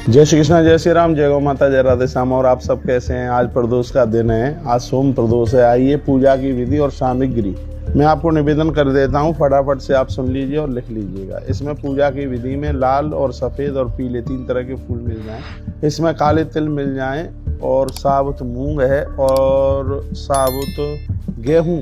जय श्री कृष्णा, जय श्री राम, जय गौ माता, जय राधे श्याम। और आप सब कैसे हैं? आज प्रदोष का दिन है, आज सोम प्रदोष है। आइए पूजा की विधि और सामग्री मैं आपको निवेदन कर देता हूं, फटाफट से आप सुन लीजिए और लिख लीजिएगा। इसमें पूजा की विधि में लाल और सफ़ेद और पीले 3 तरह के फूल मिल जाएं, इसमें काले तिल मिल जाएं, और साबुत मूंग है और साबुत गेहूं,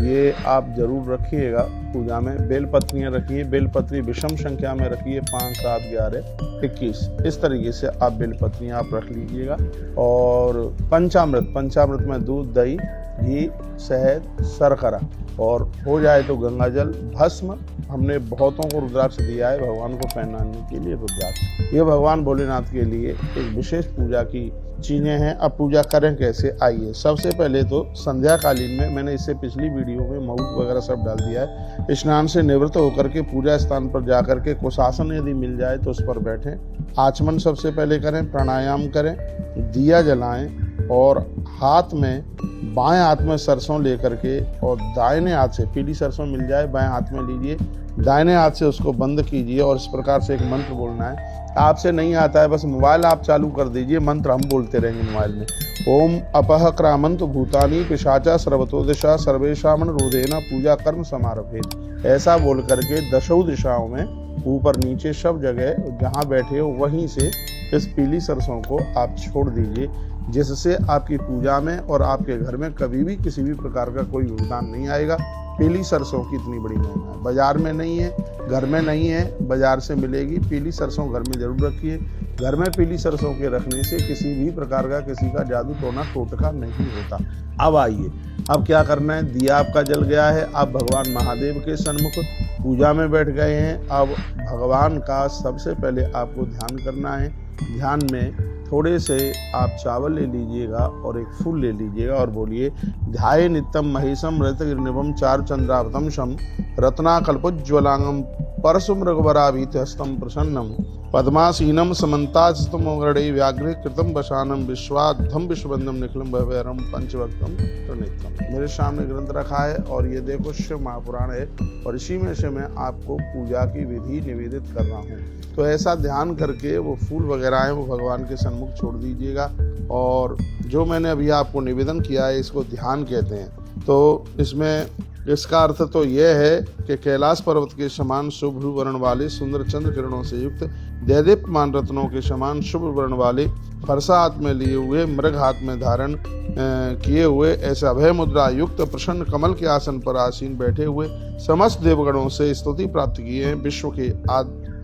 ये आप जरूर रखिएगा पूजा में। बेलपत्रियाँ रखिए, बेलपत्री विषम संख्या में रखिए, 5, 7, 11, 21, इस तरीके से आप बेलपत्रियाँ आप रख लीजिएगा। और पंचामृत में दूध, दही, घी, शहद, शर्करा, और हो जाए तो गंगा जल, भस्म। हमने बहुतों को रुद्राक्ष दिया है भगवान को पहनाने के लिए रुद्राक्ष। ये भगवान भोलेनाथ के लिए एक विशेष पूजा की चीजें हैं। अब पूजा करें कैसे, आइए। सबसे पहले तो संध्या कालीन में, मैंने इससे पिछली वीडियो में महूत वगैरह सब डाल दिया है, स्नान से निवृत्त होकर के पूजा स्थान पर जाकर के कुशासन यदि मिल जाए तो उस पर बैठें, आचमन सबसे पहले करें, प्राणायाम करें, दिया जलाएं, और हाथ में, बाएं हाथ में सरसों लेकर के और दाहिने हाथ से, पीली सरसों मिल जाए बाएं हाथ में लीजिए, दाहिने हाथ से उसको बंद कीजिए और इस प्रकार से एक मंत्र बोलना है। आपसे नहीं आता है, बस मोबाइल आप चालू कर दीजिए, मंत्र हम बोलते रहेंगे मोबाइल में। ओम अपह क्रामंत भूतानी पिशाचा सर्वतो दिशा सर्वेशामन रोदेना पूजा कर्म समारभेद। ऐसा बोल करके 10 दिशाओं में, ऊपर नीचे सब जगह जहाँ बैठे हो वहीं से इस पीली सरसों को आप छोड़ दीजिए, जिससे आपकी पूजा में और आपके घर में कभी भी किसी भी प्रकार का कोई योगदान नहीं आएगा। पीली सरसों की इतनी बड़ी महिमा है, बाजार में नहीं है, घर में नहीं है, बाजार से मिलेगी। पीली सरसों घर में जरूर रखिए। घर में पीली सरसों के रखने से किसी भी प्रकार का किसी का जादू टोना टोटका नहीं होता। अब आइए, अब क्या करना है। दिया आपका जल गया है, आप भगवान महादेव के सन्मुख पूजा में बैठ गए हैं। अब भगवान का सबसे पहले आपको ध्यान करना है। ध्यान में थोड़े से आप चावल ले लीजिएगा और एक फूल ले लीजिएगा और बोलिए, ध्याये नित्यम महेशम रजतगिरिनिभम चारु चंद्रावतम शम रत्नाकल्पोज्ज्वलांगम परशुम रघुवराभीत हस्तम प्रसन्नम पद्मासीनम समन्तास्तमोगणे व्याघ्रे कृतम वशानम विश्वाधम विश्वबंधम निखिलम भवैरम पंचवक्तम प्रणितम। मेरे सामने ग्रंथ रखा है और ये देखो शिव महापुराण है, और इसी में से मैं आपको पूजा की विधि निवेदित कर रहा हूँ। तो ऐसा ध्यान करके वो फूल वगैरह हैं वो भगवान के सन्मुख छोड़ दीजिएगा। और जो मैंने अभी आपको निवेदन किया है इसको ध्यान कहते हैं। तो इसमें इसका अर्थ तो यह है कि कैलाश पर्वत के समान शुभ वर्ण वाले, सुंदर चंद्र किरणों से युक्त, दैदीप्यमान रत्नों के समान शुभ वर्ण वाले, फरसा हाथ में लिए हुए, मृग हाथ में धारण किए हुए, ऐसे अभय मुद्रा युक्त प्रसन्न कमल के आसन पर आसीन बैठे हुए समस्त देवगणों से स्तुति प्राप्त किए हैं। विश्व के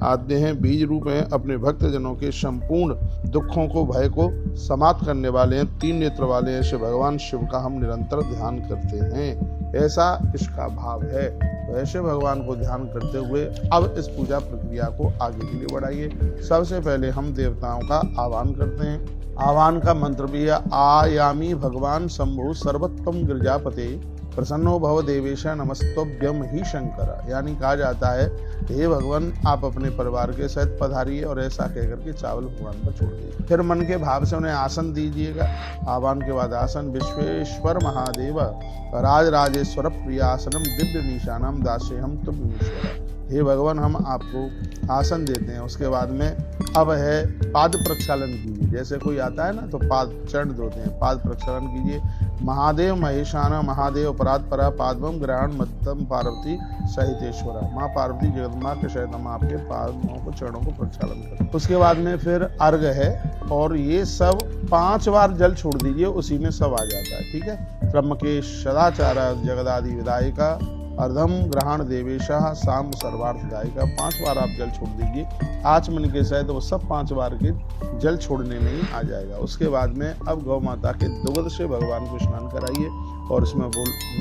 आद्य हैं, बीज रूप हैं, अपने भक्त जनों के संपूर्ण दुखों को, भय को समाप्त करने वाले हैं, 3 नेत्र वाले हैं। ऐसे भगवान शिव का हम निरंतर ध्यान करते हैं, ऐसा इसका भाव है। तो ऐसे भगवान को ध्यान करते हुए अब इस पूजा प्रक्रिया को आगे के लिए बढ़ाइए। सबसे पहले हम देवताओं का आह्वान करते हैं। आह्वान का मंत्र भी है, आयामी भगवान शंभु सर्वोत्तम गिरजापते प्रसन्नो भव देवेश नमस्तोभ्यम ही शंकर। यानी कहा जाता है, हे भगवान आप अपने परिवार के साथ पधारिए, और ऐसा कहकर के चावल भगवान पर छोड़ दीजिए। फिर मन के भाव से उन्हें आसन दीजिएगा। आह्वान के बाद आसन, विश्वेश्वर महादेव राज राजेश्वर प्रियासनम दिव्य निशानम दास्यहम तुभ्यमीश्वर। हे भगवान हम आपको आसन देते हैं। उसके बाद में अब है पाद प्रक्षालन कीजिए। जैसे कोई आता है ना तो पाद चरण धोते हैं, पाद प्रक्षालन कीजिए। महादेव महेशाना महादेव परात परा पादवम ग्रहण मत्तम पार्वती सहितेश्वरा। माँ पार्वती जगदम्बा के सहित हम आपके पादों को, चरणों को प्रक्षालन करें। उसके बाद में फिर अर्घ है, और ये सब 5 बार जल छोड़ दीजिए, उसी में सब आ जाता है। ठीक है। ब्रह्म सदाचार जगदादि विदायिका अर्धम ग्रहण देवेशा शाम सर्वार्थदायिका। 5 बार आप जल छोड़ दीजिए आचमन के सहित, वो सब 5 बार के जल छोड़ने में ही आ जाएगा। उसके बाद में अब गौ माता के दुग्ध से भगवान को स्नान कराइए, और इसमें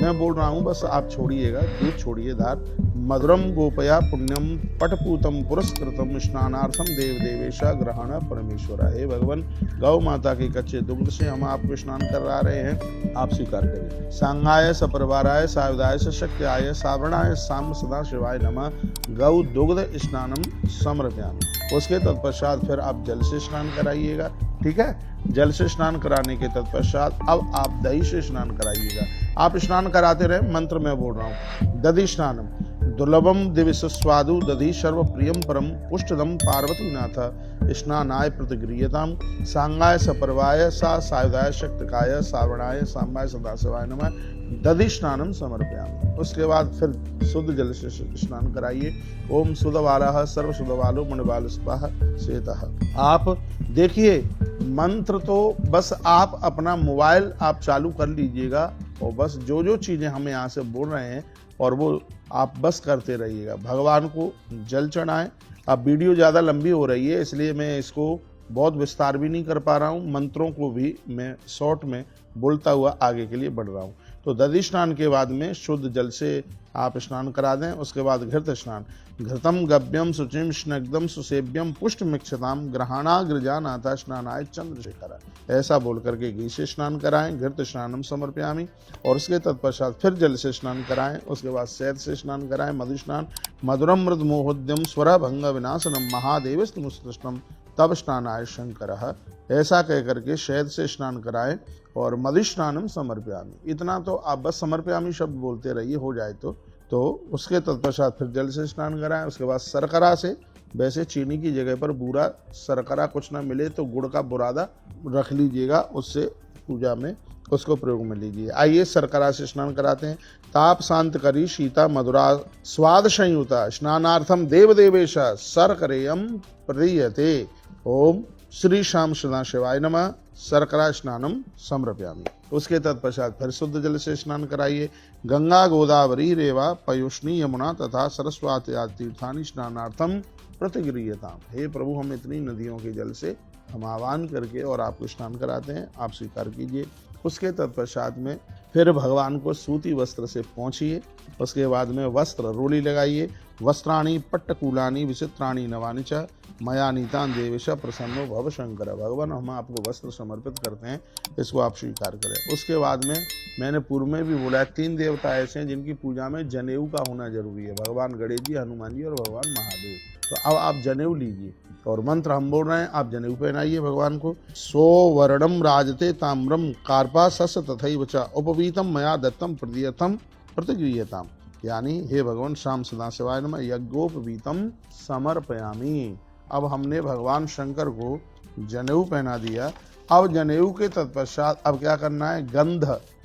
मैं बोल रहा हूँ, बस आप छोड़िएगा, दूध छोड़िए धार। मधुरम गोपया पुण्यम पटपूतम पुरस्कृतम स्नानार्थम देव देवेशा ग्रहण परमेश्वरा। हे भगवान गौ माता के कच्चे दुग्ध से हम आपको स्नान करा रहे हैं, आप स्वीकार करिए। सांगाय सपरिवाराय सायुधाय शक्त्याय सावरणाय साम सदा शिवाय नमः गौ दुग्ध स्नानम समर्पयामि। उसके तत्पश्चात फिर आप जल से स्नान कराइएगा। ठीक है। जल से स्नान कराने के तत्पश्चात अब आप दही से स्नान कराइएगा। आप स्नान कराते रहे, मंत्र में बोल रहा हूँ। दधि स्नानम दुर्लभम दिविस्वादु दधि सर्व प्रियम परम पुष्टदम पार्वतीनाथ स्नानाय प्रतिगृह्यताम सांगाय सपर्वाय सा सायुधाय शक्तिकाय सावणाय सांबाय सदाशिवाय नमः दधि स्नानम समर्पयामि। उसके बाद फिर शुद्ध जल से स्नान कराइए। ओम सुधवालः सर्व सुधवालो मणिवाल स्पः श्वेतः। आप देखिए मंत्र तो बस आप अपना मोबाइल आप चालू कर लीजिएगा और बस जो जो चीजें हम यहाँ से बोल रहे हैं और वो आप बस करते रहिएगा। भगवान को जल चढ़ाएं। अब वीडियो ज़्यादा लंबी हो रही है इसलिए मैं इसको बहुत विस्तार भी नहीं कर पा रहा हूँ। मंत्रों को भी मैं शॉर्ट में बोलता हुआ आगे के लिए बढ़ रहा हूँ। तो दधि स्नान के बाद में शुद्ध जल से आप स्नान करा दें। उसके बाद घृत स्नान। घृतम गव्यम शुचिम स्नग्धम सुसेव्यम पुष्ट मिक्षताम ग्रहाणाग्रजानाथा स्नानाय चंद्रशेखर। ऐसा बोल करके घी से स्नान कराएं। घृत स्नानम समर्पयामि। और उसके तत्पश्चात फिर जल से स्नान कराएं। उसके बाद शहद से स्नान कराएं। मधु स्नान। मधुरम मृद मोहोद्यम स्वर भंग विनाशनम महादेवस्तमुत्कृष्टम तब स्नानाय शंकर। ऐसा कह करके शहद से स्नान कराएं और मधु स्नानम समर्पयामि। इतना तो आप बस समर्पयामि शब्द बोलते रहिए हो जाए तो उसके तत्पश्चात फिर जल से स्नान कराएं। उसके बाद शर्करा से, वैसे चीनी की जगह पर बूरा शर्करा कुछ ना मिले तो गुड़ का बुरादा रख लीजिएगा, उससे पूजा में उसको प्रयोग में लीजिए। आइए शर्करा से स्नान कराते हैं। ताप शांत करी शीता मधुरा स्वाद संयुता स्नानार्थम देव देवेश शर्करेयम प्रियते। ओम श्री श्याम सदा शिवाय नमः। शर्करा स्नानम समर्पयामि। उसके तत्पश्चात फिर शुद्ध जल से स्नान कराइए। गंगा गोदावरी रेवा पयोष्णी यमुना तथा सरस्वती आदि तीर्थानि स्नानार्थम प्रतिगृह्यताम। हे प्रभु, हम इतनी नदियों के जल से हम आह्वान करके और आपको स्नान कराते हैं, आप स्वीकार कीजिए। उसके तत्पश्चात में फिर भगवान को सूती वस्त्र से पोंछिए। उसके बाद में वस्त्र रोली लगाइए। वस्त्राणि पट्टकूलानि विचित्राणि नवानि च मया नीतान देवेश प्रसन्नो भव शंकर। भगवान, हम आपको वस्त्र समर्पित करते हैं, इसको आप स्वीकार करें। उसके बाद में मैंने पूर्व में भी बोला है 3 देवता ऐसे हैं जिनकी पूजा में जनेऊ का होना जरूरी है। भगवान गणेश जी, हनुमान जी और भगवान महादेव। तो अब आप जनेऊ लीजिए और मंत्र हम बोल रहे हैं, आप जनेऊ पहनाइए भगवान को। सो वर्णम राजते ताम्रम कार्पा सस तथैव च उपवीतम मया दत्तम प्रदीयतम प्रतिगृह्यताम। यानी हे भगवान श्याम सदा शिवाय नमः यज्ञोपवीतम समर्पयामि। अब हमने भगवान शंकर को जनेऊ पहना दिया। अब जनेऊ के तत्पश्चात अब क्या करना है,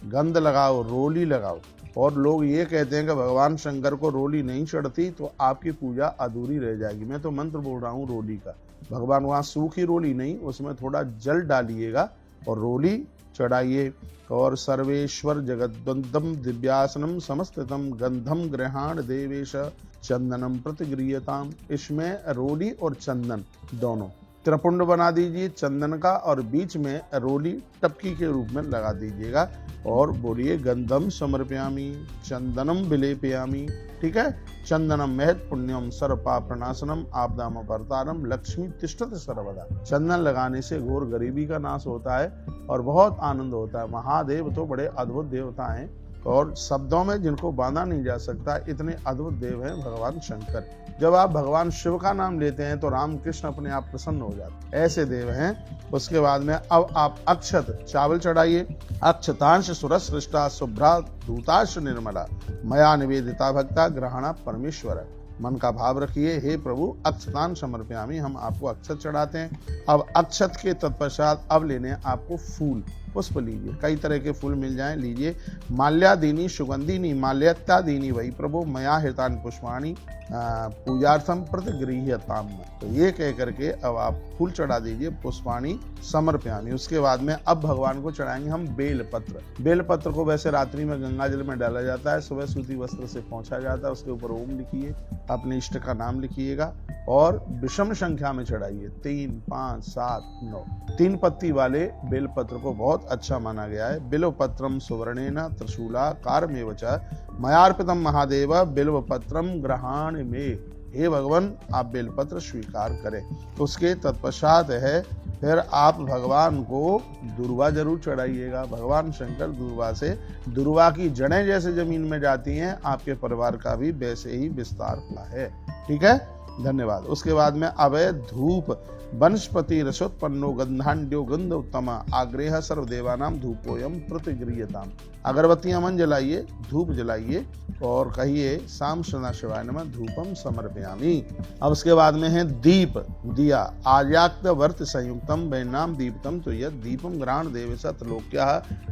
गंध लगाओ, रोली लगाओ। और लोग ये कहते हैं कि भगवान शंकर को रोली नहीं चढ़ती तो आपकी पूजा अधूरी रह जाएगी। मैं तो मंत्र बोल रहा हूँ रोली का। भगवान वहाँ सूखी रोली नहीं, उसमें थोड़ा जल डालिएगा और रोली चढ़ाइए। और सर्वेश्वर जगद्वंदम दिव्यासनम समस्ततम गंधम गृहाण देवेश चंदनम प्रतिगृह्यताम। इसमें रोली और चंदन दोनों त्रिपुंड बना दीजिए चंदन का और बीच में रोली टपकी के रूप में लगा दीजिएगा और बोलिए गंधम समर्पयामि चंदनम विलेपयामि। ठीक है। चंदनम महत पुण्यम सर्वपाप प्रणाशनम आपदाम अपहर्तारम लक्ष्मी तिष्ठत सर्वदा। चंदन लगाने से घोर गरीबी का नाश होता है और बहुत आनंद होता है। महादेव तो बड़े अद्भुत देवता हैं और शब्दों में जिनको बांधा नहीं जा सकता, इतने अद्भुत देव हैं भगवान शंकर। जब आप भगवान शिव का नाम लेते हैं तो राम कृष्ण अपने आप प्रसन्न हो जाते हैं, ऐसे देव हैं। उसके बाद में अब आप अक्षत चावल चढ़ाइए। अक्षतांश सुरसृष्टा शुभ्रा दूताश निर्मला मया निवेदिता भक्ता ग्रहणा परमेश्वर। मन का भाव रखिए, हे प्रभु अक्षतान समर्पयामि, हम आपको अक्षत चढ़ाते हैं। अब अक्षत के तत्पश्चात अब लेने आपको फूल, पुष्प लीजिए। कई तरह के फूल मिल जाएं, लीजिए। माल्यादीनी सुगंधिनी माल्यत्यादीनी वही प्रभु मया हृतान पुष्पाणि पूजार्थम प्रतिगृह्यताम। तो ये कह करके अब आप फूल चढ़ा दीजिए। पुष्पाणि समर्पयामि। उसके बाद में अब भगवान को चढ़ाएंगे हम बेलपत्र। बेलपत्र को वैसे रात्रि में गंगा जल में डाला जाता है, सुबह सूती वस्त्र से पोंछा जाता है। उसके ऊपर ओम लिखिए, अपने इष्ट का नाम लिखिएगा और विषम संख्या में चढ़ाइए। 3, 5, 7, 9। 3 पत्ती वाले बेलपत्र को बहुत अच्छा माना गया है। बिल्वपत्रम सुवर्णेन त्रिशूला कारमेव च मयार्पितम महादेव बिल्वपत्रम ग्रहाण में। हे भगवान, आप बेलपत्र स्वीकार करें। उसके तत्पश्चात है फिर आप भगवान को दुर्वा जरूर चढ़ाइएगा। भगवान शंकर दुर्वा से, दुर्वा की जड़ें जैसे जमीन में जाती हैं, आपके परिवार का भी वैसे ही विस्तार हुआ है। ठीक है, धन्यवाद। उसके बाद में अवय धूप वनस्पति रसोत्पन्नो गंधांड्यो गंध उत्तम आग्रेह सर्वदेवानाम धूपोयम प्रतिगृह्यताम। अगरबत्तियां मन जलाइए, धूप जलाइए और कहिए शाम सदा शिवाय नमः धूपम समर्पयामि। अब उसके बाद में है दीप, दिया। आर्याक्त वर्त संयुक्तम वैनाम दीपतम तो यद दीपम ग्रहण देवसत लोक्या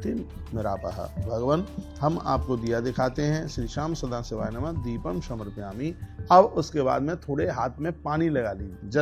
तिम निरापः। भगवान हम आपको दिया दिखाते हैं, श्री श्याम सदा शिवाय नमः दीपम समर्पयामि। अब उसके बाद में थोड़े हाथ में पानी लगा लीजिए, जल